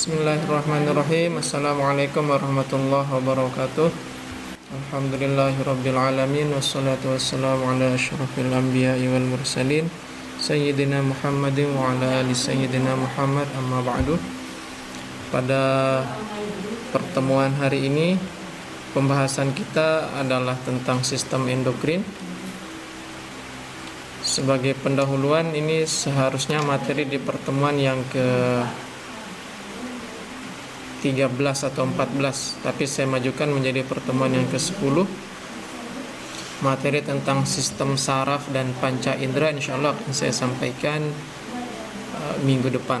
Bismillahirrahmanirrahim. Assalamualaikum warahmatullahi wabarakatuh. Alhamdulillahirabbil alamin wassalatu wassalamu ala asyrafil anbiya'i wal mursalin sayyidina Muhammadin wa ala ali sayyidina Muhammad, amma ba'du. Pada pertemuan hari ini pembahasan kita adalah tentang sistem endokrin. Sebagai pendahuluan, ini seharusnya materi di pertemuan yang ke 13 atau 14, tapi saya majukan menjadi pertemuan yang ke-10. Materi tentang sistem saraf dan panca indera insyaallah akan saya sampaikan minggu depan.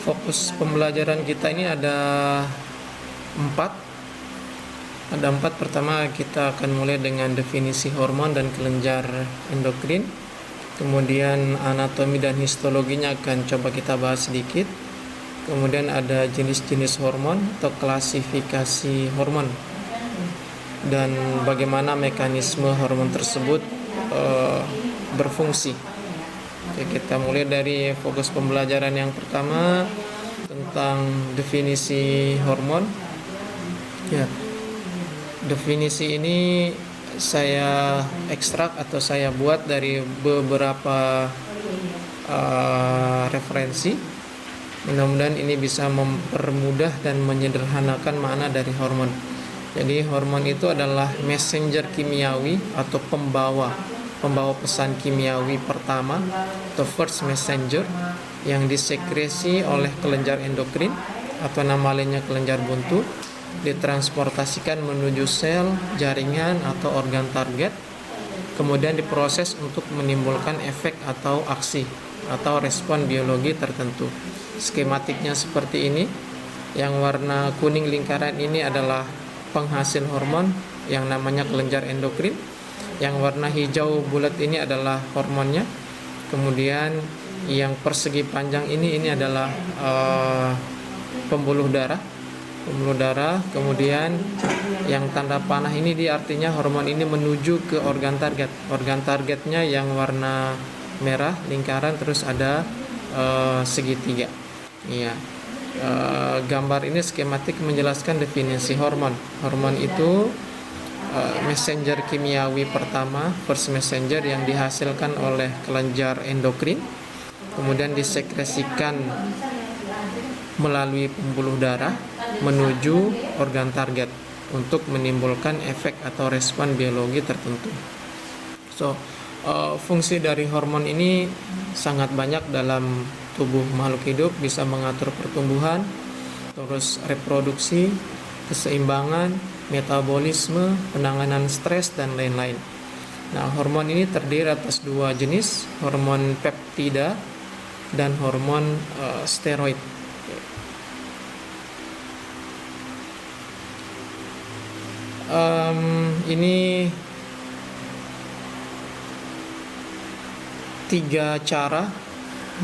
Fokus pembelajaran kita ini ada 4. Pertama, kita akan mulai dengan definisi hormon dan kelenjar endokrin. Kemudian anatomi dan histologinya akan coba kita bahas sedikit. Kemudian ada jenis-jenis hormon atau klasifikasi hormon dan bagaimana mekanisme hormon tersebut berfungsi. Oke, kita mulai dari fokus pembelajaran yang pertama tentang definisi hormon. Ya. Definisi ini saya ekstrak atau saya buat dari beberapa referensi. Mudah-mudahan ini bisa mempermudah dan menyederhanakan makna dari hormon. Jadi hormon itu adalah messenger kimiawi atau pembawa pesan kimiawi pertama atau first messenger yang disekresi oleh kelenjar endokrin atau nama lainnya kelenjar buntu, ditransportasikan menuju sel, jaringan atau organ target, kemudian diproses untuk menimbulkan efek atau aksi atau respon biologi tertentu. Skematiknya seperti ini. Yang warna kuning lingkaran ini adalah penghasil hormon yang namanya kelenjar endokrin. Yang warna hijau bulat ini adalah hormonnya. Kemudian yang persegi panjang ini adalah pembuluh darah. Kemudian yang tanda panah ini artinya hormon ini menuju ke organ target. Organ targetnya yang warna merah lingkaran, terus ada segitiga. Iya. Gambar ini skematik menjelaskan definisi hormon. Hormon itu messenger kimiawi pertama, first messenger yang dihasilkan oleh kelenjar endokrin, kemudian disekresikan melalui pembuluh darah menuju organ target untuk menimbulkan efek atau respon biologi tertentu. Fungsi dari hormon ini sangat banyak dalam tubuh makhluk hidup, bisa mengatur pertumbuhan, terus reproduksi, keseimbangan, metabolisme, penanganan stres, dan lain-lain. Nah, hormon ini terdiri atas 2 jenis, hormon peptida dan hormon steroid. Ini 3 cara,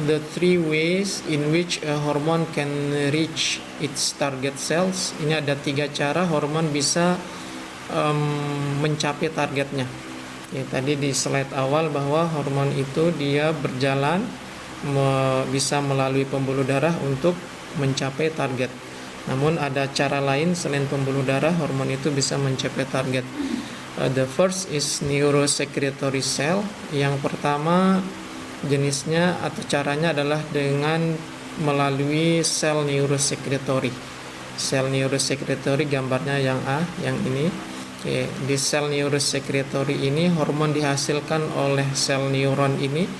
the 3 ways in which a hormone can reach its target cells. Ini ada 3 cara hormon bisa mencapai targetnya. Ya, tadi di slide awal bahwa hormon itu dia berjalan bisa melalui pembuluh darah untuk mencapai target. Namun ada cara lain selain pembuluh darah hormon itu bisa mencapai target. The first is neurosecretory cell. Yang pertama jenisnya atau caranya adalah dengan melalui sel neurosecretory. Sel neurosecretory gambarnya yang A, yang ini. Oke, di sel neurosecretory ini hormon dihasilkan oleh sel neuron ini.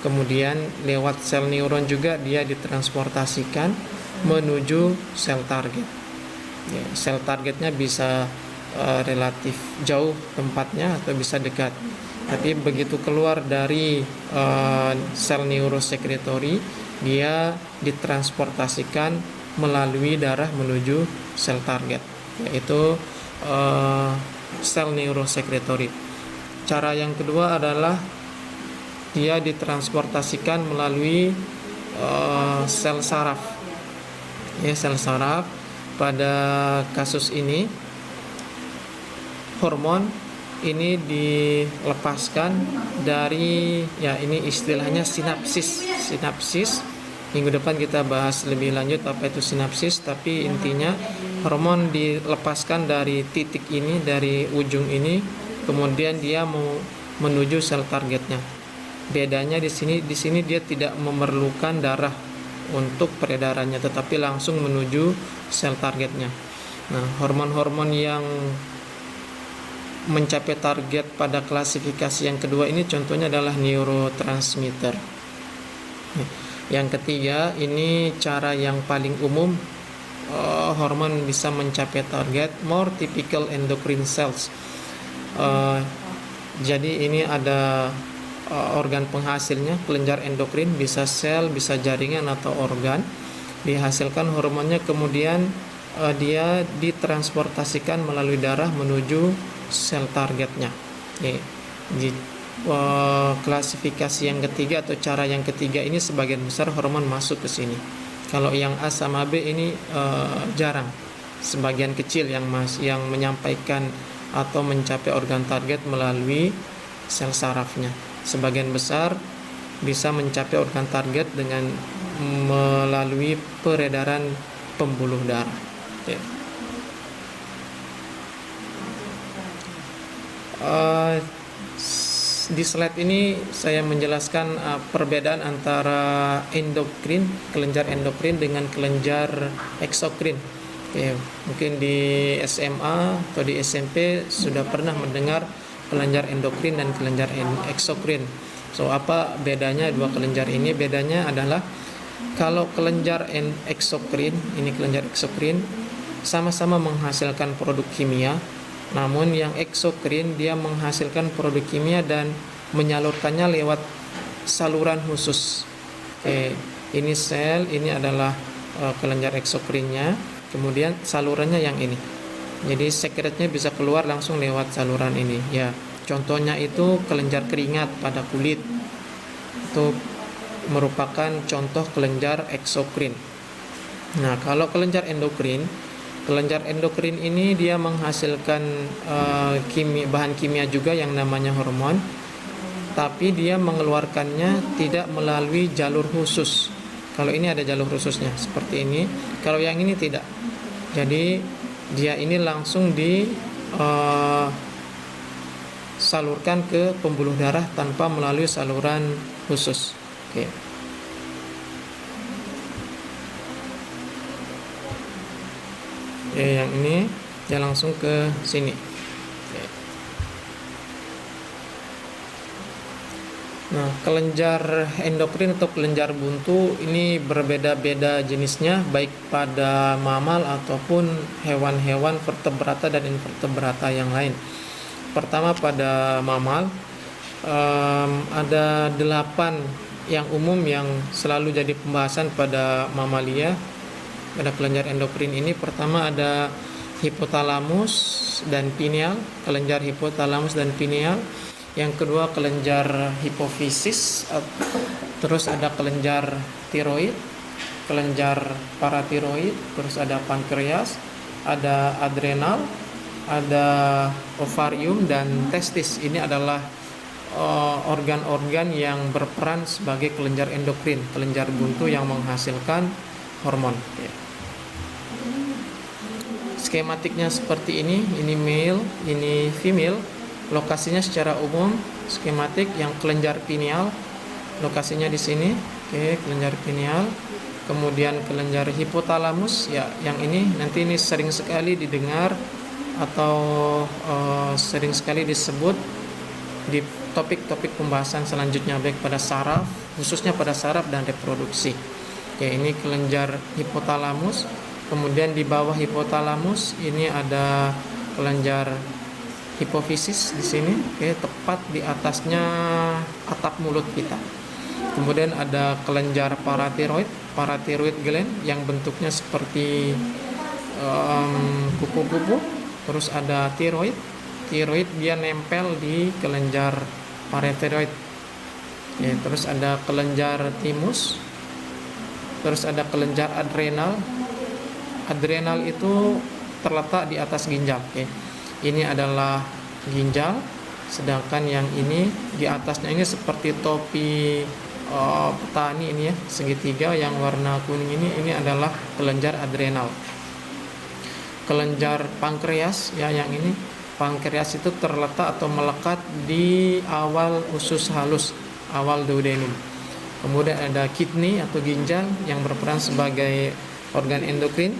Kemudian lewat sel neuron juga dia ditransportasikan menuju sel target. Ya, sel targetnya bisa relatif jauh tempatnya atau bisa dekat. Tapi begitu keluar dari sel neurosecretory, dia ditransportasikan melalui darah menuju sel target, yaitu sel neurosecretory. Cara yang kedua adalah dia ditransportasikan melalui sel saraf. Ya, sel saraf. pada kasus ini hormon ini dilepaskan dari, ya ini istilahnya sinapsis. Minggu depan kita bahas lebih lanjut apa itu sinapsis, tapi intinya hormon dilepaskan dari titik ini, dari ujung ini, kemudian dia mau menuju sel targetnya. Bedanya di sini dia tidak memerlukan darah untuk peredarannya, tetapi langsung menuju sel targetnya. Nah, hormon-hormon yang mencapai target pada klasifikasi yang kedua ini contohnya adalah neurotransmitter. Yang ketiga, ini cara yang paling umum hormon bisa mencapai target, more typical endocrine cells. Jadi ini ada organ penghasilnya, kelenjar endokrin, bisa sel, bisa jaringan atau organ. Dihasilkan hormonnya, kemudian dia ditransportasikan melalui darah menuju sel targetnya. Klasifikasi yang ketiga atau cara yang ketiga ini sebagian besar hormon masuk ke sini. Kalau yang A sama B ini jarang, sebagian kecil yang menyampaikan atau mencapai organ target melalui sel sarafnya. Sebagian besar bisa mencapai organ target dengan melalui peredaran pembuluh darah. Di slide ini saya menjelaskan perbedaan antara kelenjar endokrin dengan kelenjar eksokrin. Mungkin di SMA atau di SMP sudah pernah mendengar kelenjar endokrin dan kelenjar eksokrin. So, apa bedanya dua kelenjar ini? Bedanya adalah kalau kelenjar eksokrin, ini kelenjar eksokrin sama-sama menghasilkan produk kimia. Namun yang eksokrin dia menghasilkan produk kimia dan menyalurkannya lewat saluran khusus. Ini sel, ini adalah kelenjar eksokrinnya. Kemudian salurannya yang ini. Jadi sekretnya bisa keluar langsung lewat saluran ini. Ya, contohnya itu kelenjar keringat pada kulit. Itu merupakan contoh kelenjar eksokrin. Nah, kalau kelenjar endokrin ini dia menghasilkan bahan kimia juga yang namanya hormon, tapi dia mengeluarkannya tidak melalui jalur khusus. Kalau ini ada jalur khususnya seperti ini, kalau yang ini tidak. Jadi dia ini langsung disalurkan ke pembuluh darah tanpa melalui saluran khusus. Yang ini dia langsung ke sini. Nah, kelenjar endokrin atau kelenjar buntu ini berbeda-beda jenisnya, baik pada mamal ataupun hewan-hewan vertebrata dan invertebrata yang lain. Pertama pada mamal, ada 8 yang umum yang selalu jadi pembahasan pada mamalia. Pada kelenjar endokrin ini pertama ada hipotalamus dan pineal, kelenjar hipotalamus dan pineal. Yang kedua kelenjar hipofisis, terus ada kelenjar tiroid, kelenjar paratiroid, terus ada pankreas, ada adrenal, ada ovarium dan testis. Ini adalah organ-organ yang berperan sebagai kelenjar endokrin, kelenjar buntu yang menghasilkan hormon. Skematiknya seperti ini male, ini female. Lokasinya secara umum skematik yang kelenjar pineal, lokasinya di sini. Kelenjar pineal. Kemudian kelenjar hipotalamus, ya yang ini nanti ini sering sekali didengar atau sering sekali disebut di topik-topik pembahasan selanjutnya, baik pada saraf, khususnya pada saraf dan reproduksi. Ini kelenjar hipotalamus. Kemudian di bawah hipotalamus ini ada kelenjar hipofisis di sini, tepat di atasnya atap mulut kita. Kemudian ada kelenjar paratiroid gland yang bentuknya seperti kupu-kupu. Terus ada tiroid dia nempel di kelenjar paratiroid. Terus ada kelenjar timus. Terus ada kelenjar adrenal. adrenal itu terletak di atas ginjal. Oke. Ini adalah ginjal, sedangkan yang ini di atasnya ini seperti topi petani ini ya, segitiga yang warna kuning ini adalah kelenjar adrenal. Kelenjar pankreas ya, yang ini pankreas itu terletak atau melekat di awal usus halus, awal duodenum. Kemudian ada kidney atau ginjal yang berperan sebagai organ endokrin,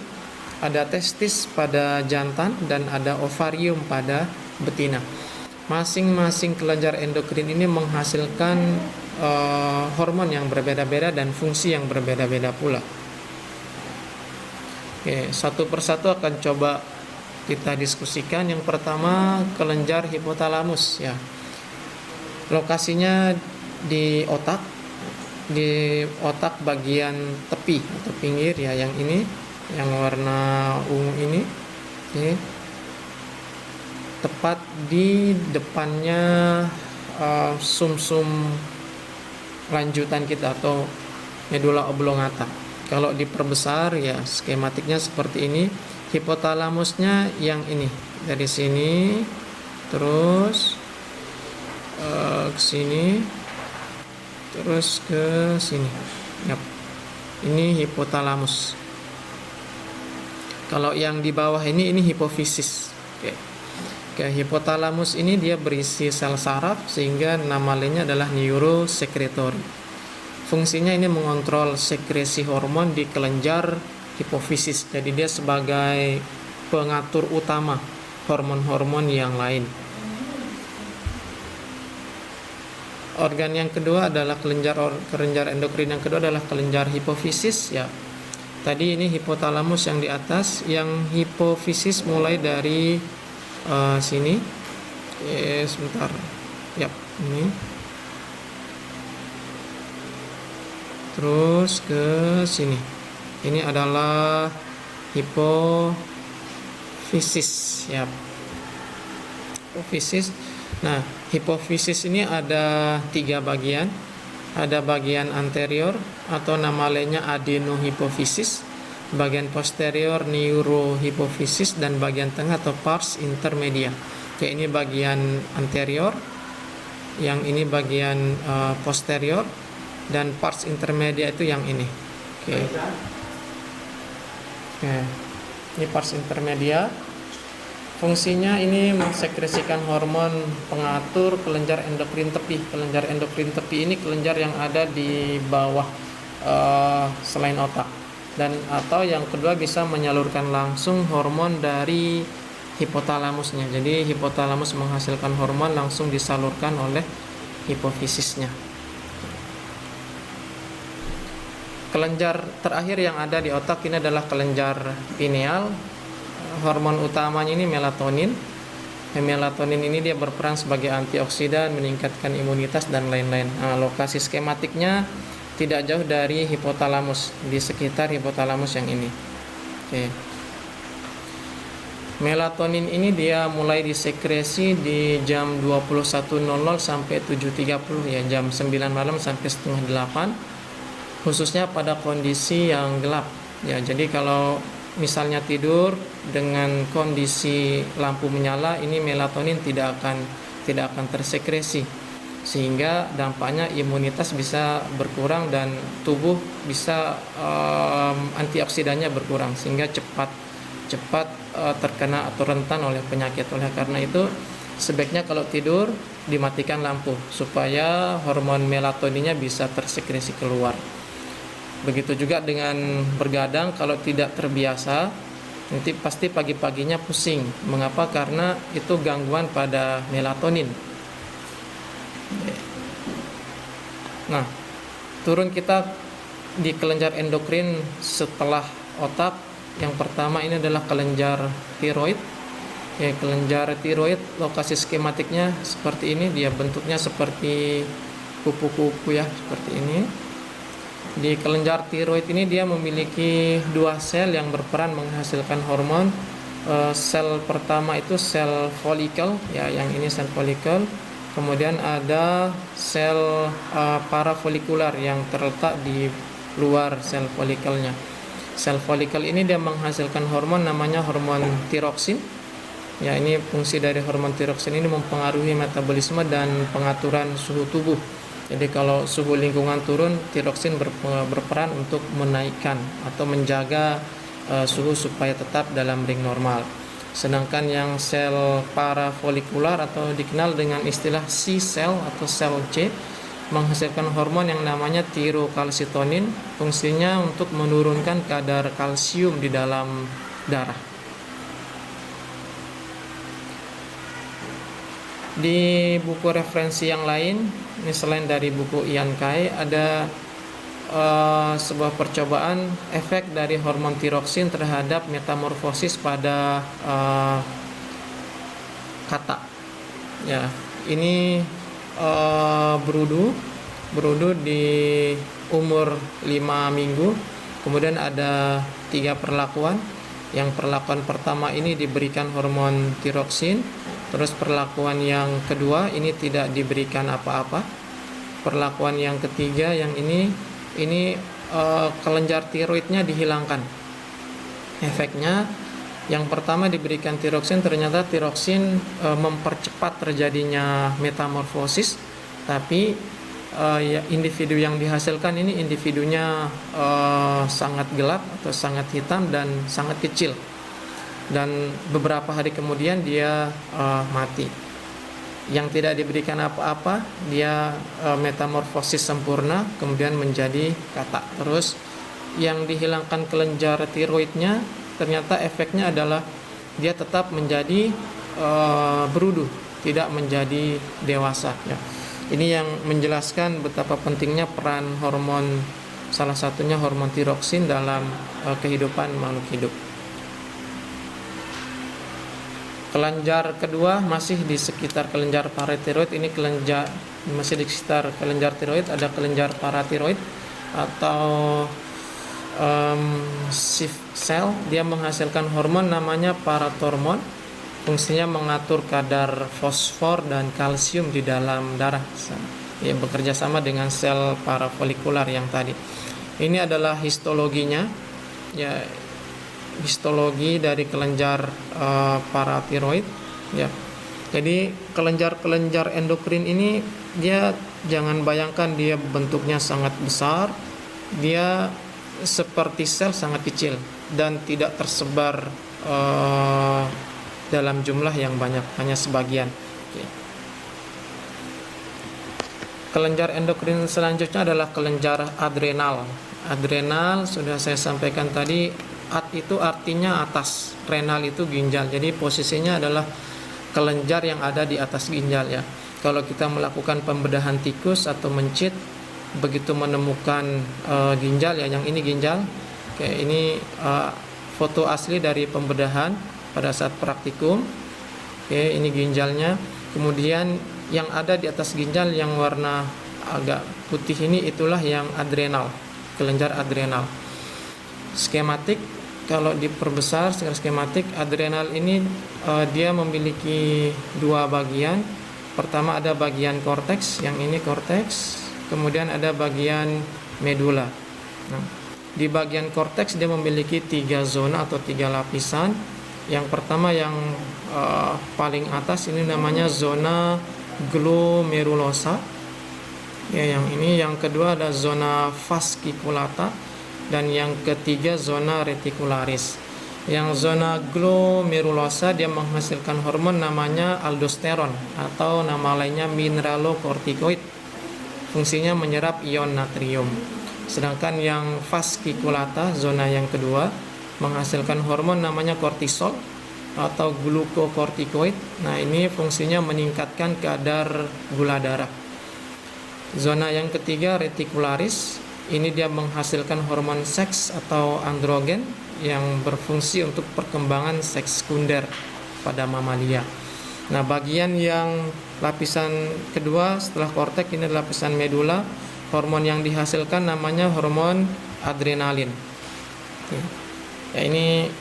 ada testis pada jantan, dan ada ovarium pada betina. Masing-masing kelenjar endokrin ini menghasilkan hormon yang berbeda-beda dan fungsi yang berbeda-beda pula. Oke, satu persatu akan coba kita diskusikan. Yang pertama, kelenjar hipotalamus ya. Lokasinya di otak bagian tepi atau pinggir ya, yang ini yang warna ungu ini. Oke. Tepat di depannya sumsum lanjutan kita atau medula oblongata. Kalau diperbesar ya skematiknya seperti ini. Hipotalamusnya yang ini, dari sini terus ke sini terus ke sini. Yap. Ini hipotalamus. Kalau yang di bawah ini hipofisis. Oke, hipotalamus ini dia berisi sel saraf sehingga nama lainnya adalah neurosekretori. Fungsinya ini mengontrol sekresi hormon di kelenjar hipofisis. Jadi dia sebagai pengatur utama hormon-hormon yang lain. Organ yang kedua adalah kelenjar endokrin yang kedua adalah kelenjar hipofisis ya. Tadi ini hipotalamus yang di atas, yang hipofisis mulai dari sini. Sebentar. Yap, ini. Terus ke sini. Ini adalah hipofisis ya. Hipofisis. Nah, hipofisis ini ada 3 bagian. Ada bagian anterior atau nama lainnya adenohipofisis, bagian posterior neurohipofisis, dan bagian tengah atau pars intermedia. Oke, ini bagian anterior, yang ini bagian posterior, dan pars intermedia itu yang ini. Oke. Ini pars intermedia. Fungsinya ini mensekresikan hormon pengatur kelenjar endokrin tepi. Kelenjar endokrin tepi ini kelenjar yang ada di bawah selain otak. Dan atau yang kedua bisa menyalurkan langsung hormon dari hipotalamusnya. Jadi hipotalamus menghasilkan hormon langsung disalurkan oleh hipofisisnya. Kelenjar terakhir yang ada di otak ini adalah kelenjar pineal. Hormon utamanya ini melatonin. Melatonin ini dia berperan sebagai antioksidan, meningkatkan imunitas dan lain-lain. Nah, lokasi skematiknya tidak jauh dari hipotalamus, di sekitar hipotalamus yang ini. Oke. Melatonin ini dia mulai disekresi di jam 21.00 sampai 7.30 ya, jam 9 malam sampai setengah 8, khususnya pada kondisi yang gelap ya. Jadi kalau misalnya tidur dengan kondisi lampu menyala, ini melatonin tidak akan tersekresi, sehingga dampaknya imunitas bisa berkurang dan tubuh bisa antioksidannya berkurang, sehingga cepat terkena atau rentan oleh penyakit. Oleh karena itu sebaiknya kalau tidur dimatikan lampu supaya hormon melatoninnya bisa tersekresi keluar. Begitu juga dengan bergadang, kalau tidak terbiasa nanti pasti pagi-paginya pusing. Mengapa? Karena itu gangguan pada melatonin. Nah, turun kita di kelenjar endokrin setelah otak. Yang pertama ini adalah kelenjar tiroid. Ya, kelenjar tiroid lokasi skematiknya seperti ini, dia bentuknya seperti kupu-kupu ya, seperti ini. Di kelenjar tiroid ini dia memiliki 2 sel yang berperan menghasilkan hormon. Sel pertama itu sel folikel ya, yang ini sel folikel. Kemudian ada sel parafolikular yang terletak di luar sel folikelnya. Sel folikel ini dia menghasilkan hormon namanya hormon tiroksin. Ya, ini fungsi dari hormon tiroksin ini mempengaruhi metabolisme dan pengaturan suhu tubuh. Jadi kalau suhu lingkungan turun, tiroksin berperan untuk menaikkan atau menjaga suhu supaya tetap dalam ring normal. Sedangkan yang sel parafolikular atau dikenal dengan istilah C cell atau sel C menghasilkan hormon yang namanya tirokalsitonin. Fungsinya untuk menurunkan kadar kalsium di dalam darah. Di buku referensi yang lain, ini selain dari buku Ian Kai, ada sebuah percobaan efek dari hormon tiroksin terhadap metamorfosis pada kata. Ya, ini berudu di umur 5 minggu. Kemudian ada 3 perlakuan. Yang perlakuan pertama ini diberikan hormon tiroksin. Terus perlakuan yang kedua ini tidak diberikan apa-apa. Perlakuan yang ketiga yang ini kelenjar tiroidnya dihilangkan. Efeknya yang pertama diberikan tiroksin, ternyata tiroksin mempercepat terjadinya metamorfosis, tapi individu yang dihasilkan ini individunya sangat gelap atau sangat hitam dan sangat kecil, dan beberapa hari kemudian dia mati. Yang tidak diberikan apa-apa, dia metamorfosis sempurna kemudian menjadi kata. Terus yang dihilangkan kelenjar tiroidnya, ternyata efeknya adalah dia tetap menjadi berudu, tidak menjadi dewasa. Ya. Ini yang menjelaskan betapa pentingnya peran hormon, salah satunya hormon tiroksin dalam kehidupan makhluk hidup. Kelenjar kedua masih di sekitar kelenjar paratiroid. Ini kelenjar masih di sekitar kelenjar tiroid, ada kelenjar paratiroid atau Schiff cell. Dia menghasilkan hormon namanya paratormon. Fungsinya mengatur kadar fosfor dan kalsium di dalam darah. Ya, bekerja sama dengan sel parafolikular yang tadi. Ini adalah histologinya. Ya, histologi dari kelenjar paratiroid. Ya. Jadi kelenjar-kelenjar endokrin ini dia jangan bayangkan dia bentuknya sangat besar. Dia seperti sel sangat kecil dan tidak tersebar dalam jumlah yang banyak, hanya sebagian. Oke. Kelenjar endokrin selanjutnya adalah kelenjar adrenal. Adrenal sudah saya sampaikan tadi, itu artinya atas, renal itu ginjal. Jadi posisinya adalah kelenjar yang ada di atas ginjal ya. Kalau kita melakukan pembedahan tikus atau mencit, begitu menemukan ginjal ya, yang ini ginjal. Oke, ini foto asli dari pembedahan pada saat praktikum. Oke, ini ginjalnya. Kemudian yang ada di atas ginjal yang warna agak putih ini, itulah yang adrenal, kelenjar adrenal. Skematik, kalau diperbesar secara skematik, adrenal ini dia memiliki 2 bagian. Pertama ada bagian korteks, yang ini korteks. Kemudian ada bagian medula. Nah, di bagian korteks dia memiliki 3 zona atau 3 lapisan. Yang pertama yang paling atas ini namanya zona glomerulosa. Ya, yang ini. Yang kedua ada zona fasciculata dan yang ketiga zona reticularis. Yang zona glomerulosa dia menghasilkan hormon namanya aldosteron atau nama lainnya mineralokortikoid. Fungsinya menyerap ion natrium. Sedangkan yang fasciculata, zona yang kedua, menghasilkan hormon namanya kortisol atau glukokortikoid. Nah, ini fungsinya meningkatkan kadar gula darah. Zona yang ketiga reticularis, ini dia menghasilkan hormon seks atau androgen yang berfungsi untuk perkembangan seks sekunder pada mamalia. Nah, bagian yang lapisan kedua setelah korteks ini lapisan medula. Hormon yang dihasilkan namanya hormon adrenalin. Ya, ini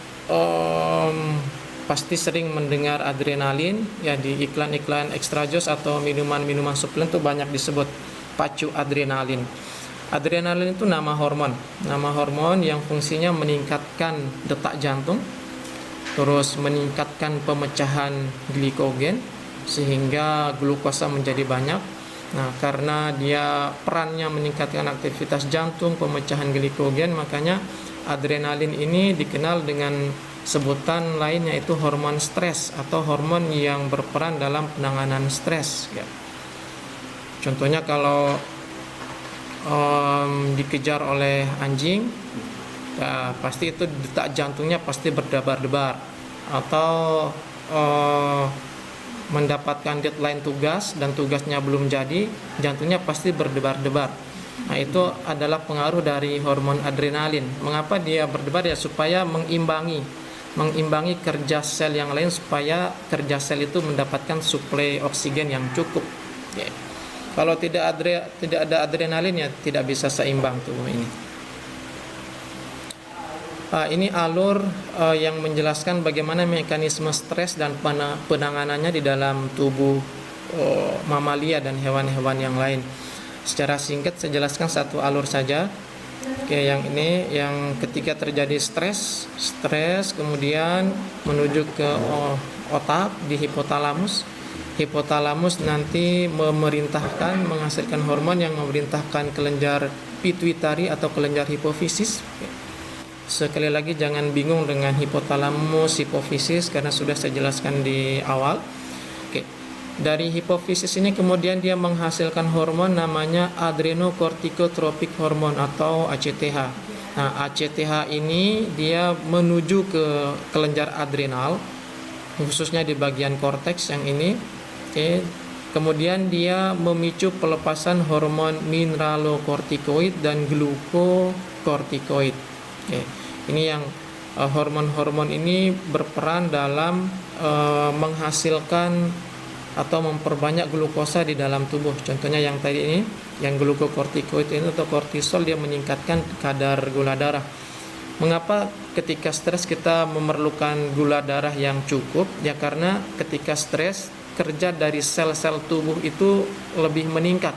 pasti sering mendengar adrenalin ya di iklan-iklan extra joss atau minuman-minuman suplemen tuh banyak disebut pacu adrenalin. Adrenalin itu nama hormon yang fungsinya meningkatkan detak jantung, terus meningkatkan pemecahan glikogen sehingga glukosa menjadi banyak. Nah, karena dia perannya meningkatkan aktivitas jantung, pemecahan glikogen, makanya adrenalin ini dikenal dengan sebutan lain, yaitu hormon stres atau hormon yang berperan dalam penanganan stres ya. Contohnya kalau dikejar oleh anjing, ya, pasti itu detak jantungnya pasti berdebar-debar. Atau mendapatkan deadline tugas dan tugasnya belum jadi, jantungnya pasti berdebar-debar. Nah, itu adalah pengaruh dari hormon adrenalin. Mengapa dia berdebar? Ya supaya mengimbangi kerja sel yang lain, supaya kerja sel itu mendapatkan suplai oksigen yang cukup ya. Kalau tidak ada adrenalin, ya tidak bisa seimbang tubuh ini. Ini alur yang menjelaskan bagaimana mekanisme stres dan penanganannya di dalam tubuh mamalia dan hewan-hewan yang lain. Secara singkat saya jelaskan satu alur saja. Oke, yang ini yang ketika terjadi stres kemudian menuju ke otak di hipotalamus. Hipotalamus nanti menghasilkan hormon yang memerintahkan kelenjar pituitari atau kelenjar hipofisis. Sekali lagi jangan bingung dengan hipotalamus, hipofisis, karena sudah saya jelaskan di awal. Oke. Dari hipofisis ini kemudian dia menghasilkan hormon namanya adrenocorticotropic hormone atau ACTH. Nah, ACTH ini dia menuju ke kelenjar adrenal, khususnya di bagian korteks yang ini. Oke. Kemudian dia memicu pelepasan hormon mineralokortikoid dan glukokortikoid. Oke. Ini yang hormon-hormon ini berperan dalam menghasilkan atau memperbanyak glukosa di dalam tubuh. Contohnya yang tadi ini, yang glukokortikoid ini atau kortisol, dia meningkatkan kadar gula darah. Mengapa ketika stres kita memerlukan gula darah yang cukup? Ya karena ketika stres kerja dari sel-sel tubuh itu lebih meningkat.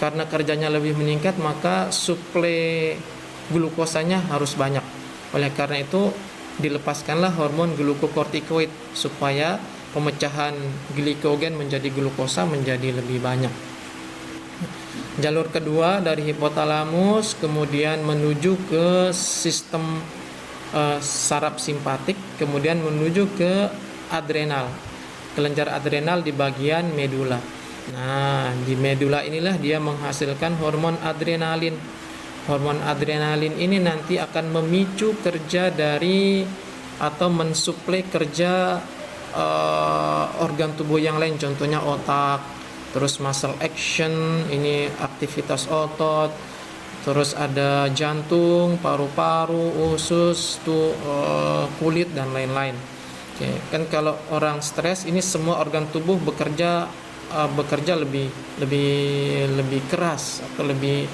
Karena kerjanya lebih meningkat, maka suplai glukosanya harus banyak. Oleh karena itu dilepaskanlah hormon glukokortikoid supaya pemecahan glikogen menjadi glukosa menjadi lebih banyak. Jalur kedua dari hipotalamus kemudian menuju ke sistem saraf simpatik, kemudian menuju ke adrenal, kelenjar adrenal di bagian medula. Nah, di medula inilah dia menghasilkan hormon adrenalin. Hormon adrenalin ini nanti akan memicu kerja dari atau mensuplai kerja organ tubuh yang lain, contohnya otak, terus muscle action, ini aktivitas otot, terus ada jantung, paru-paru, usus, kulit dan lain-lain. Oke, kan kalau orang stres ini semua organ tubuh bekerja lebih keras atau lebih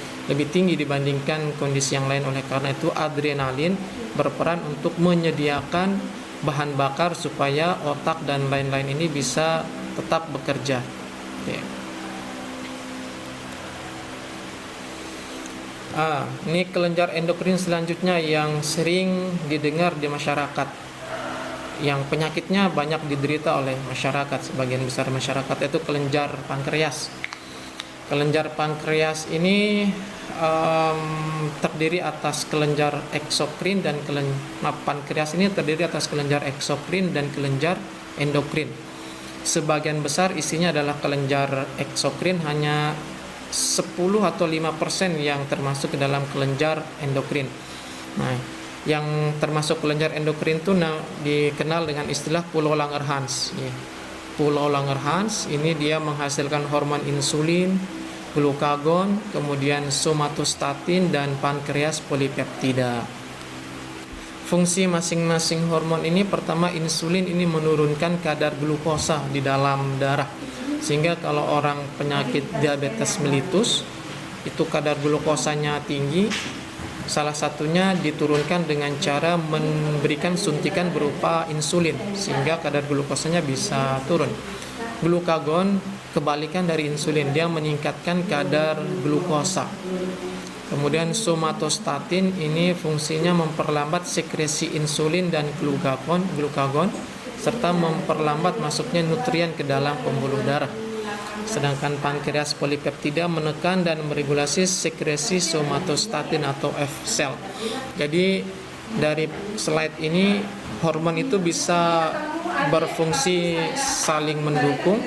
tinggi dibandingkan kondisi yang lain. Oleh karena itu adrenalin berperan untuk menyediakan bahan bakar supaya otak dan lain-lain ini bisa tetap bekerja. Oke. Ini kelenjar endokrin selanjutnya yang sering didengar di masyarakat, yang penyakitnya banyak diderita oleh masyarakat, sebagian besar masyarakat, itu kelenjar pankreas. Kelenjar pankreas ini terdiri atas kelenjar eksokrin dan pankreas ini terdiri atas kelenjar eksokrin dan kelenjar endokrin. Sebagian besar isinya adalah kelenjar eksokrin, hanya 10 atau 5% yang termasuk ke dalam kelenjar endokrin. Nah, yang termasuk kelenjar endokrin itu dikenal dengan istilah pulau Langerhans. Pulau Langerhans ini dia menghasilkan hormon insulin, glukagon, kemudian somatostatin dan pankreas polipeptida. Fungsi masing-masing hormon ini, pertama insulin ini menurunkan kadar glukosa di dalam darah, sehingga kalau orang penyakit diabetes mellitus itu kadar glukosanya tinggi. Salah satunya diturunkan dengan cara memberikan suntikan berupa insulin sehingga kadar glukosanya bisa turun. Glukagon kebalikan dari insulin, dia meningkatkan kadar glukosa. Kemudian somatostatin ini fungsinya memperlambat sekresi insulin dan glukagon serta memperlambat masuknya nutrien ke dalam pembuluh darah. Sedangkan pankreas polipeptida menekan dan meregulasi sekresi somatostatin atau F-cell. Jadi dari slide ini hormon itu bisa berfungsi saling mendukung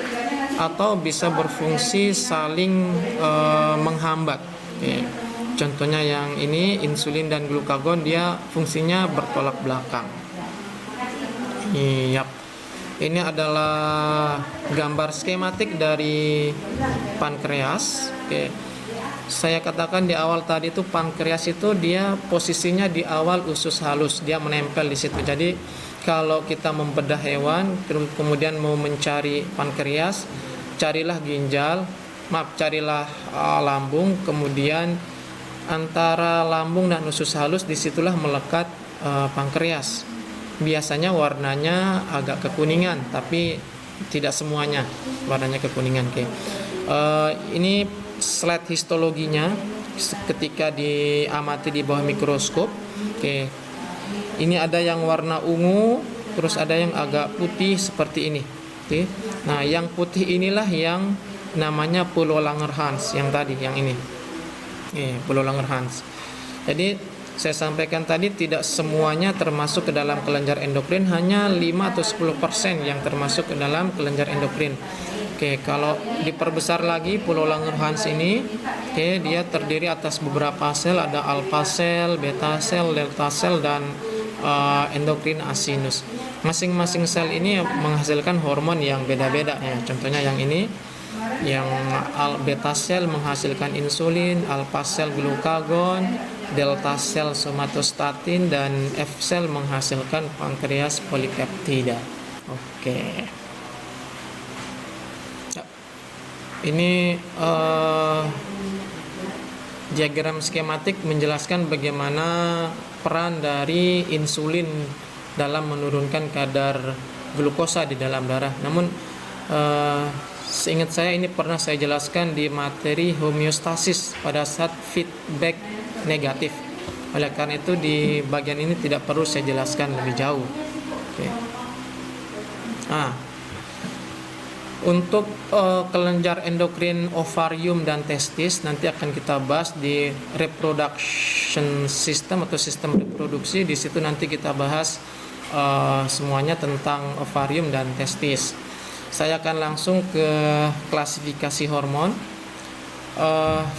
atau bisa berfungsi saling menghambat. Oke. Contohnya yang ini insulin dan glukagon dia fungsinya bertolak belakang. Yap. Ini adalah gambar skematik dari pankreas. Oke. Saya katakan di awal tadi itu pankreas itu dia posisinya di awal usus halus, dia menempel di situ. Jadi kalau kita membedah hewan kemudian mau mencari pankreas, carilah carilah lambung, kemudian antara lambung dan usus halus disitulah melekat pankreas. Biasanya warnanya agak kekuningan, tapi tidak semuanya warnanya kekuningan. Oke. Ini slide histologinya ketika diamati di bawah mikroskop. Oke. Ini ada yang warna ungu, terus ada yang agak putih seperti ini. Oke. Nah, yang putih inilah yang namanya pulau Langerhans yang tadi, yang ini. Pulau Langerhans. Jadi saya sampaikan tadi tidak semuanya termasuk ke dalam kelenjar endokrin, hanya 5 atau 10% yang termasuk ke dalam kelenjar endokrin. Oke, kalau diperbesar lagi pulau Langerhans ini, dia terdiri atas beberapa sel, ada alpha sel, beta sel, delta sel, dan endokrin asinus. Masing-masing sel ini menghasilkan hormon yang beda-beda ya. Contohnya yang ini, yang beta sel menghasilkan insulin, alpha sel glukagon, delta sel somatostatin, dan F sel menghasilkan pankreas polipeptida. Oke. Ini diagram skematik menjelaskan bagaimana peran dari insulin dalam menurunkan kadar glukosa di dalam darah. Namun seingat saya ini pernah saya jelaskan di materi homeostasis pada saat feedback negatif. Oleh karena itu di bagian ini tidak perlu saya jelaskan lebih jauh. Oke. Untuk kelenjar endokrin ovarium dan testis nanti akan kita bahas di reproduction system atau sistem reproduksi. Di situ nanti kita bahas semuanya tentang ovarium dan testis. Saya akan langsung ke klasifikasi hormon.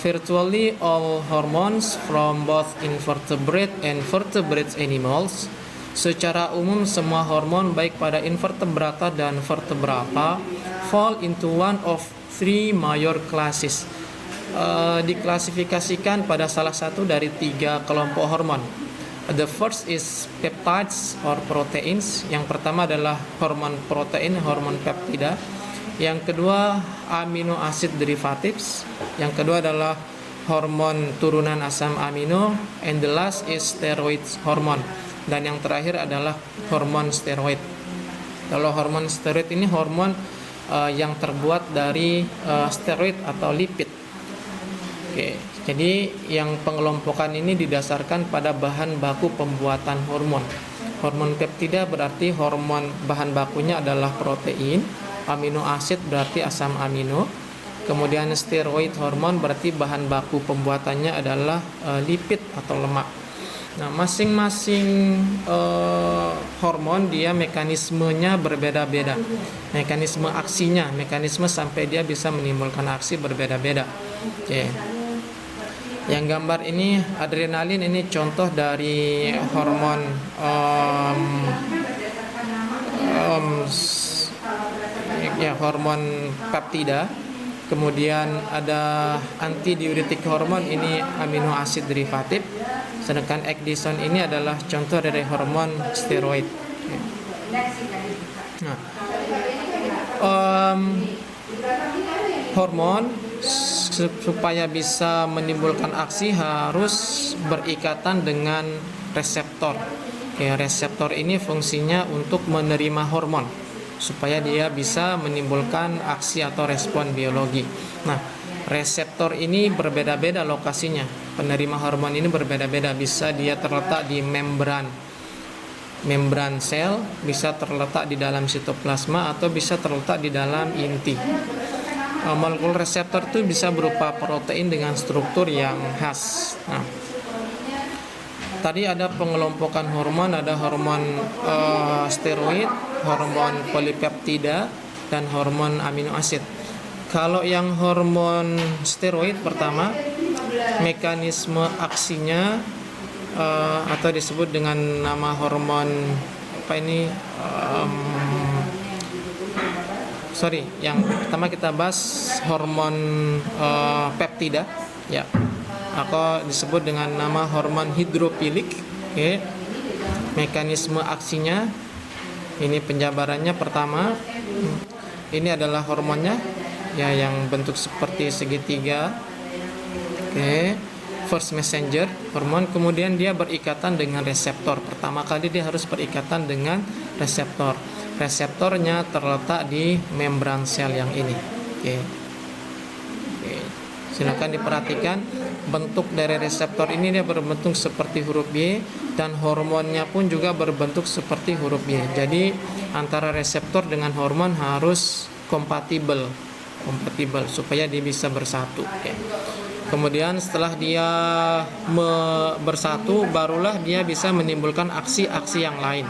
Virtually all hormones from both invertebrate and vertebrate animals. Secara umum semua hormon baik pada invertebrata dan vertebrata fall into one of three major classes. Diklasifikasikan pada salah satu dari 3 kelompok hormon. The first is peptides or proteins. Yang pertama adalah hormon protein, hormon peptida. Yang kedua amino acid derivatives. Yang kedua adalah hormon turunan asam amino. And the last is steroid hormone. Dan yang terakhir adalah hormon steroid. Kalau hormon steroid ini hormon yang terbuat dari steroid atau lipid. Oke, jadi yang pengelompokan ini didasarkan pada bahan baku pembuatan hormon. Hormon peptida berarti hormon bahan bakunya adalah protein, amino acid berarti asam amino. Kemudian steroid hormon berarti bahan baku pembuatannya adalah lipid atau lemak. Nah, masing-masing hormon dia mekanismenya berbeda-beda. Mekanisme aksinya, mekanisme sampai dia bisa menimbulkan aksi berbeda-beda. Oke. Yang gambar ini adrenalin, ini contoh dari hormon hormon peptida. Kemudian ada antidiuretik hormon, ini amino acid derivatif. Sedangkan ecdysone ini adalah contoh dari hormon steroid. Nah, hormon supaya bisa menimbulkan aksi harus berikatan dengan reseptor. Reseptor ini fungsinya untuk menerima hormon supaya dia bisa menimbulkan aksi atau respon biologi. Nah, Reseptor ini berbeda-beda lokasinya. Penerima hormon ini berbeda-beda. Bisa dia terletak di membran sel, bisa terletak di dalam sitoplasma, atau bisa terletak di dalam inti. Molekul reseptor itu bisa berupa protein dengan struktur yang khas. Nah, tadi ada pengelompokan hormon, ada hormon steroid, hormon polipeptida, dan hormon amino asid. Kalau yang hormon steroid pertama, mekanisme aksinya atau disebut dengan nama hormon yang pertama kita bahas hormon peptida, ya, atau disebut dengan nama hormon hidrofilik. Oke. Mekanisme aksinya, ini penjabarannya pertama, ini adalah hormonnya, ya, yang bentuk seperti segitiga. Oke. First messenger hormon, kemudian dia berikatan dengan reseptor. Pertama kali dia harus berikatan dengan reseptor. Reseptornya terletak di membran sel yang ini. Oke. Silakan diperhatikan bentuk dari reseptor ini, dia berbentuk seperti huruf Y, dan hormonnya pun juga berbentuk seperti huruf Y. Jadi antara reseptor dengan hormon harus kompatibel supaya dia bisa bersatu. Oke. Kemudian setelah dia bersatu, barulah dia bisa menimbulkan aksi-aksi yang lain.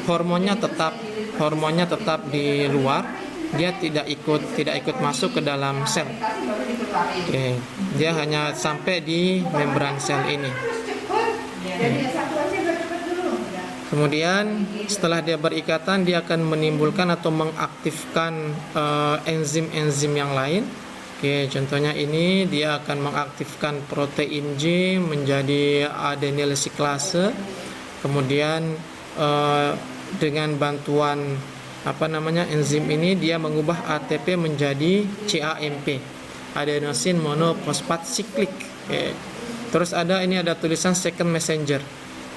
Hormonnya tetap di luar, dia tidak ikut masuk ke dalam sel. Oke. Dia hanya sampai di membran sel ini. Kemudian setelah dia berikatan, dia akan menimbulkan atau mengaktifkan enzim-enzim yang lain. Oke, contohnya ini dia akan mengaktifkan protein J menjadi adenyl siklase. Kemudian dengan bantuan enzim ini dia mengubah ATP menjadi CAMP, adenosine monofosfat siklik. Oke. Terus ada tulisan second messenger.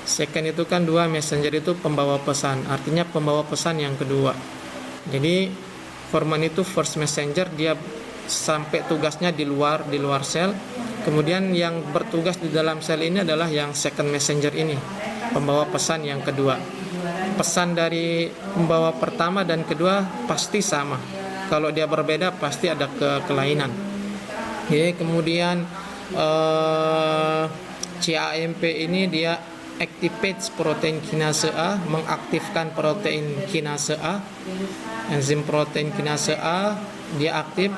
Second itu kan dua, messenger itu pembawa pesan, artinya pembawa pesan yang kedua. Jadi hormon itu first messenger, dia sampai tugasnya di luar sel. Kemudian yang bertugas di dalam sel ini adalah yang second messenger ini, pembawa pesan yang kedua. Pesan dari pembawa pertama dan kedua pasti sama. Kalau dia berbeda pasti ada kelainan. Oke, kemudian CAMP ini dia activates protein kinase A, mengaktifkan protein kinase A. Enzim protein kinase A dia aktif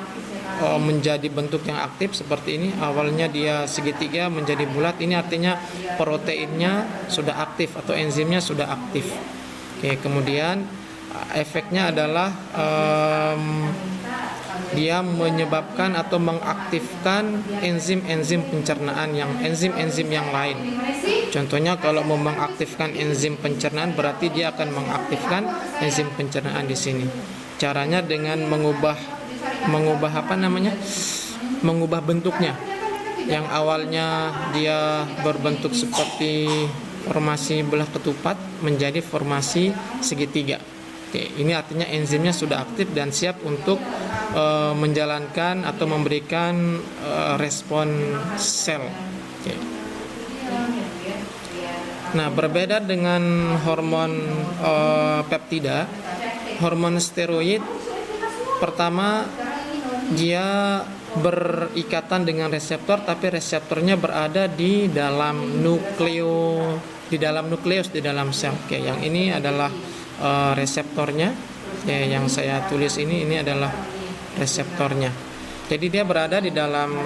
menjadi bentuk yang aktif seperti ini. Awalnya dia segitiga menjadi bulat, ini artinya proteinnya sudah aktif atau enzimnya sudah aktif. Oke, kemudian efeknya adalah dia menyebabkan atau mengaktifkan enzim-enzim pencernaan enzim-enzim yang lain. Contohnya kalau mau mengaktifkan enzim pencernaan, berarti dia akan mengaktifkan enzim pencernaan di sini. Caranya dengan mengubah bentuknya. Yang awalnya dia berbentuk seperti formasi belah ketupat menjadi formasi segitiga. Oke, ini artinya enzimnya sudah aktif dan siap untuk menjalankan atau memberikan respon sel. Oke. Nah, berbeda dengan hormon peptida, hormon steroid pertama dia berikatan dengan reseptor, tapi reseptornya berada di dalam nukleus di dalam sel. Oke, yang ini adalah reseptornya. Ya, yang saya tulis ini adalah reseptornya. Jadi dia berada di dalam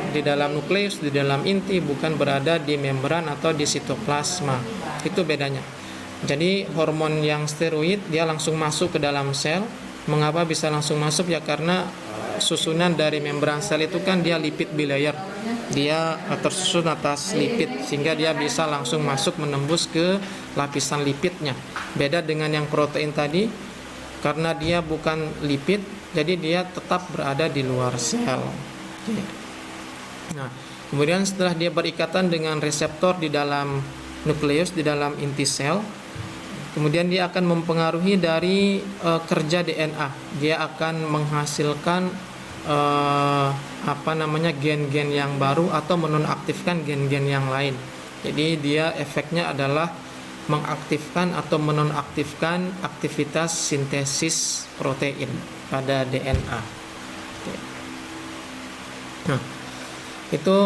nukleus, di dalam inti, bukan berada di membran atau di sitoplasma. Itu bedanya. Jadi hormon yang steroid dia langsung masuk ke dalam sel. Mengapa bisa langsung masuk? Ya karena susunan dari membran sel itu kan dia lipid bilayer. Dia tersusun atas lipid sehingga dia bisa langsung masuk menembus ke lapisan lipidnya. Beda dengan yang protein tadi, karena dia bukan lipid, jadi dia tetap berada di luar sel. Nah, kemudian setelah dia berikatan dengan reseptor di dalam nukleus, di dalam inti sel, kemudian dia akan mempengaruhi dari kerja DNA. Dia akan menghasilkan gen-gen yang baru atau menonaktifkan gen-gen yang lain. Jadi dia efeknya adalah mengaktifkan atau menonaktifkan aktivitas sintesis protein pada DNA. Nah, itu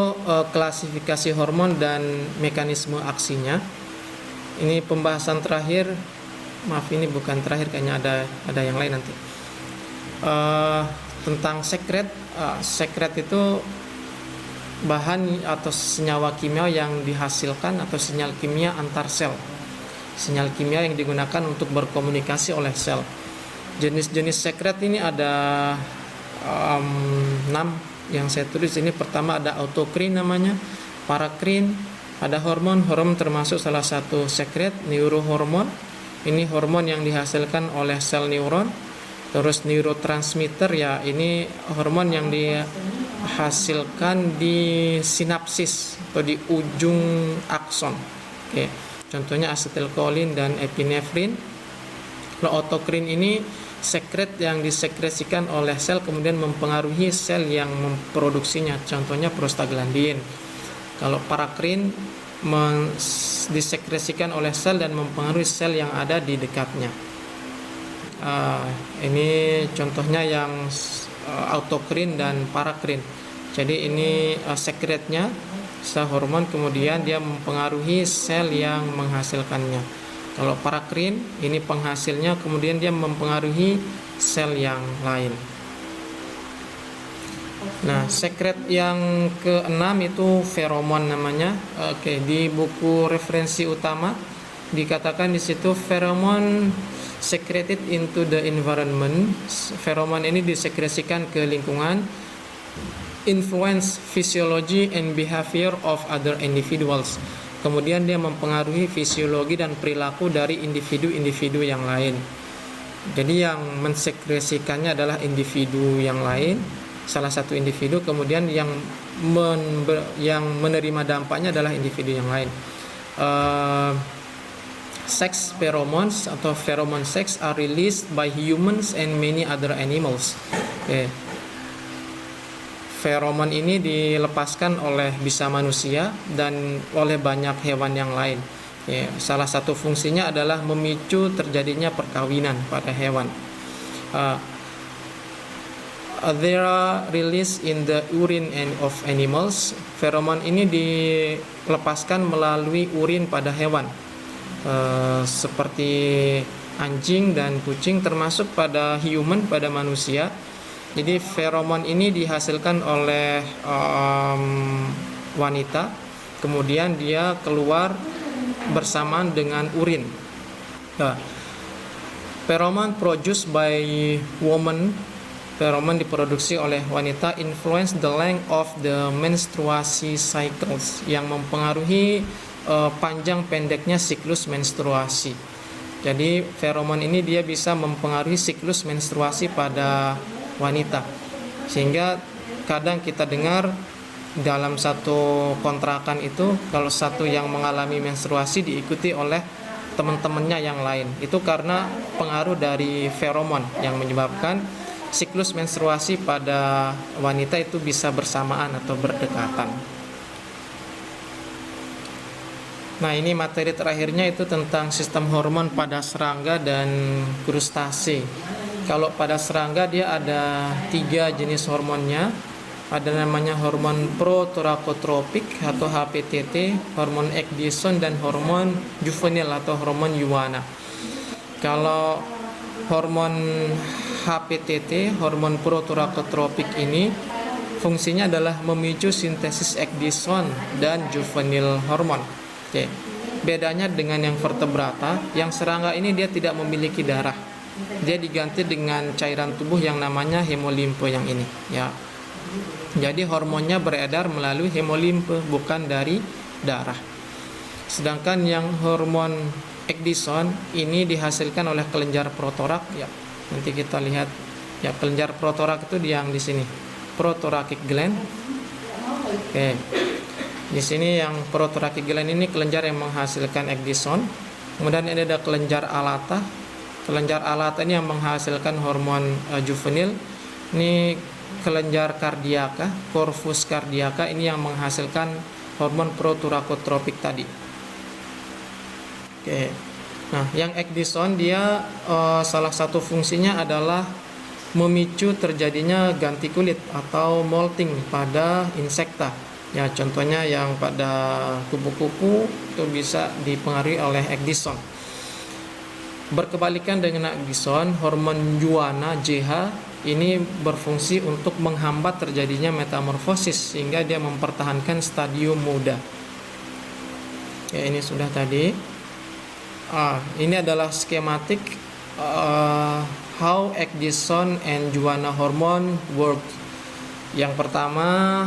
klasifikasi hormon dan mekanisme aksinya. Ini pembahasan terakhir, maaf ini bukan terakhir, kayaknya ada yang lain nanti. Tentang sekret. Sekret itu bahan atau senyawa kimia yang dihasilkan atau sinyal kimia antar sel. Sinyal kimia yang digunakan untuk berkomunikasi oleh sel. Jenis-jenis sekret ini ada 6 yang saya tulis ini. Pertama ada autokrin namanya, parakrin, ada hormon termasuk salah satu sekret, neurohormon. Ini hormon yang dihasilkan oleh sel neuron. Terus neurotransmitter, ya ini hormon yang dihasilkan di sinapsis atau di ujung akson. Oke. Contohnya asetilkolin dan epinefrin. Kalau autokrin ini sekret yang disekresikan oleh sel kemudian mempengaruhi sel yang memproduksinya. Contohnya prostaglandin. Kalau parakrin disekresikan oleh sel dan mempengaruhi sel yang ada di dekatnya. Ini contohnya yang autokrin dan parakrin. Jadi ini sekretnya sel hormon, kemudian dia mempengaruhi sel yang menghasilkannya. Kalau parakrin ini penghasilnya, kemudian dia mempengaruhi sel yang lain. Nah, sekret yang keenam itu feromon namanya. Oke, di buku referensi utama dikatakan di situ feromon secreted into the environment. Feromon ini disekresikan ke lingkungan, influence physiology and behavior of other individuals. Kemudian dia mempengaruhi fisiologi dan perilaku dari individu-individu yang lain. Jadi yang mensekresikannya adalah individu yang lain, salah satu individu, kemudian yang menerima dampaknya adalah individu yang lain. Sex pheromones atau pheromone sex are released by humans and many other animals. Okay. Feromon ini dilepaskan oleh bisa manusia dan oleh banyak hewan yang lain. Okay. Salah satu fungsinya adalah memicu terjadinya perkawinan pada hewan. They are released in the urine of animals. Feromon ini dilepaskan melalui urin pada hewan. Seperti anjing dan kucing, termasuk pada human, pada manusia. Jadi feromon ini dihasilkan oleh wanita, kemudian dia keluar bersamaan dengan urin. Feromon produced by woman, feromon diproduksi oleh wanita, influence the length of the menstruasi cycles, yang mempengaruhi panjang pendeknya siklus menstruasi. Jadi feromon ini dia bisa mempengaruhi siklus menstruasi pada wanita, sehingga kadang kita dengar dalam satu kontrakan itu kalau satu yang mengalami menstruasi diikuti oleh teman-temannya yang lain. Itu karena pengaruh dari feromon yang menyebabkan siklus menstruasi pada wanita itu bisa bersamaan atau berdekatan. Nah, ini materi terakhirnya itu tentang sistem hormon pada serangga dan krustase. Kalau pada serangga dia ada 3 jenis hormonnya. Ada namanya hormon protorakotropik atau HPTT, hormon ecdison, dan hormon juvenil atau hormon Yuana. Kalau hormon HPTT, hormon protorakotropik ini fungsinya adalah memicu sintesis ecdison dan juvenil hormon. Oke. Bedanya dengan yang vertebrata, yang serangga ini dia tidak memiliki darah. Dia diganti dengan cairan tubuh yang namanya hemolimfe yang ini, ya. Jadi hormonnya beredar melalui hemolimfe, bukan dari darah. Sedangkan yang hormon ecdison ini dihasilkan oleh kelenjar protorak, ya. Nanti kita lihat, ya, kelenjar protorak itu yang di sini, prothoracic gland. Oke. Di sini yang prothoracic gland ini kelenjar yang menghasilkan ecdison. Kemudian ini ada kelenjar alata. Kelenjar alata ini yang menghasilkan hormon juvenil. Ini kelenjar kardiaka, corpus kardiaka, ini yang menghasilkan hormon proturacotropik tadi. Oke. Nah, yang ekdison dia salah satu fungsinya adalah memicu terjadinya ganti kulit atau molting pada insekta. Ya, contohnya yang pada kupu-kupu itu bisa dipengaruhi oleh ekdison. Berkebalikan dengan ekdison, hormon juana JH ini berfungsi untuk menghambat terjadinya metamorfosis sehingga dia mempertahankan stadium muda. Ya, ini sudah tadi. Ini adalah skematik how ekdison and juana hormone work. Yang pertama,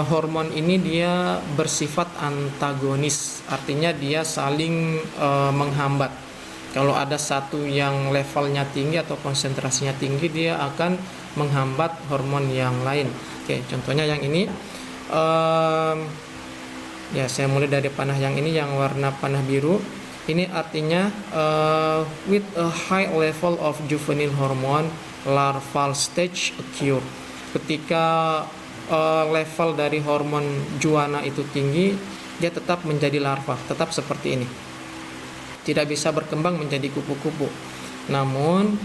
hormon ini dia bersifat antagonis, artinya dia saling menghambat. Kalau ada satu yang levelnya tinggi atau konsentrasinya tinggi, dia akan menghambat hormon yang lain. Oke, contohnya yang ini. Ya, saya mulai dari panah yang ini, yang warna panah biru. Ini artinya with a high level of juvenile hormone, larval stage occur. Ketika level dari hormon juana itu tinggi, dia tetap menjadi larva, tetap seperti ini. Tidak bisa berkembang menjadi kupu-kupu. Namun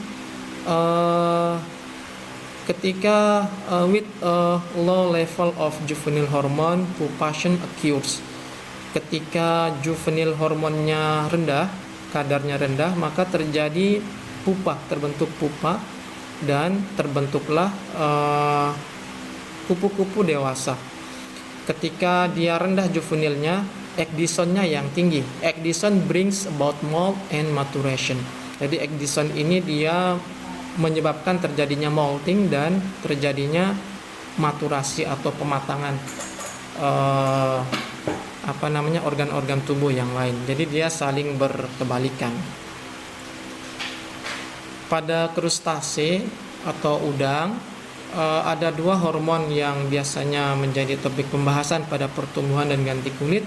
ketika with a low level of juvenile hormone, pupation occurs. Ketika juvenile hormonnya rendah, kadarnya rendah, maka terjadi pupa, terbentuk pupa, dan terbentuklah kupu-kupu dewasa. Ketika dia rendah juvenilnya, ekdisonnya yang tinggi. Ekdison brings about molt and maturation. Jadi ekdison ini dia menyebabkan terjadinya molting dan terjadinya maturasi atau pematangan organ-organ tubuh yang lain. Jadi dia saling berkebalikan. Pada krustase atau udang ada dua hormon yang biasanya menjadi topik pembahasan pada pertumbuhan dan ganti kulit,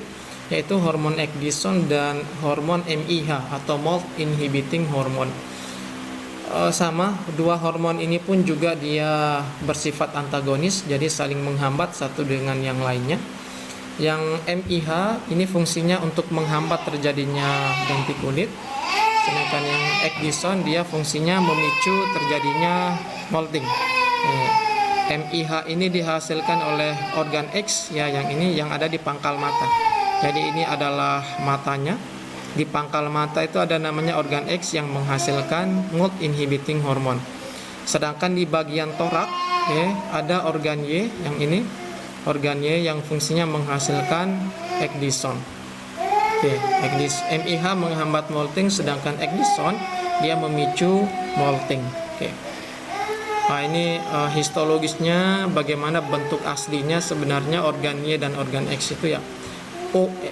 yaitu hormon ekdison dan hormon MIH atau molt inhibiting hormone. Sama, dua hormon ini pun juga dia bersifat antagonis, jadi saling menghambat satu dengan yang lainnya. Yang MIH ini fungsinya untuk menghambat terjadinya ganti kulit, sedangkan yang ekdison dia fungsinya memicu terjadinya molting. MIH ini dihasilkan oleh organ X, ya, yang ini yang ada di pangkal mata. Jadi ini adalah matanya. Di pangkal mata itu ada namanya organ X yang menghasilkan molt inhibiting hormone. Sedangkan di bagian torak, ada organ Y, yang ini organ Y yang fungsinya menghasilkan ekdison. MIH menghambat molting, sedangkan ekdison dia memicu molting. Nah, ini histologisnya, bagaimana bentuk aslinya sebenarnya organ Y dan organ X itu, ya.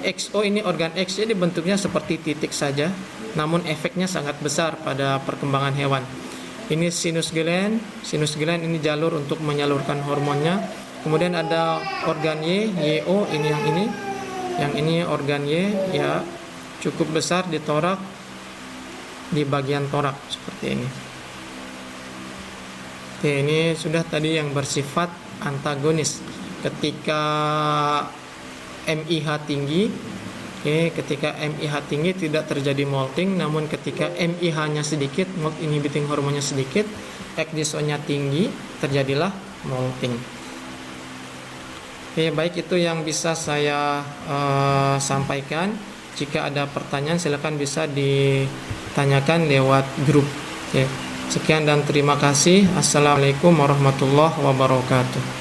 XO ini organ X, jadi bentuknya seperti titik saja, namun efeknya sangat besar pada perkembangan hewan. Ini sinus gland ini jalur untuk menyalurkan hormonnya. Kemudian ada organ Y, YO, yang ini organ Y, ya, cukup besar di torak, di bagian torak seperti ini. Ini sudah tadi yang bersifat antagonis. Ketika MIH tinggi, ketika MIH tinggi tidak terjadi molting, namun ketika MIH-nya sedikit, molt inhibiting hormonnya sedikit, ekdisonnya tinggi, terjadilah molting. Baik, itu yang bisa saya sampaikan. Jika ada pertanyaan silakan bisa ditanyakan lewat grup. Sekian dan terima kasih. Assalamualaikum warahmatullahi wabarakatuh.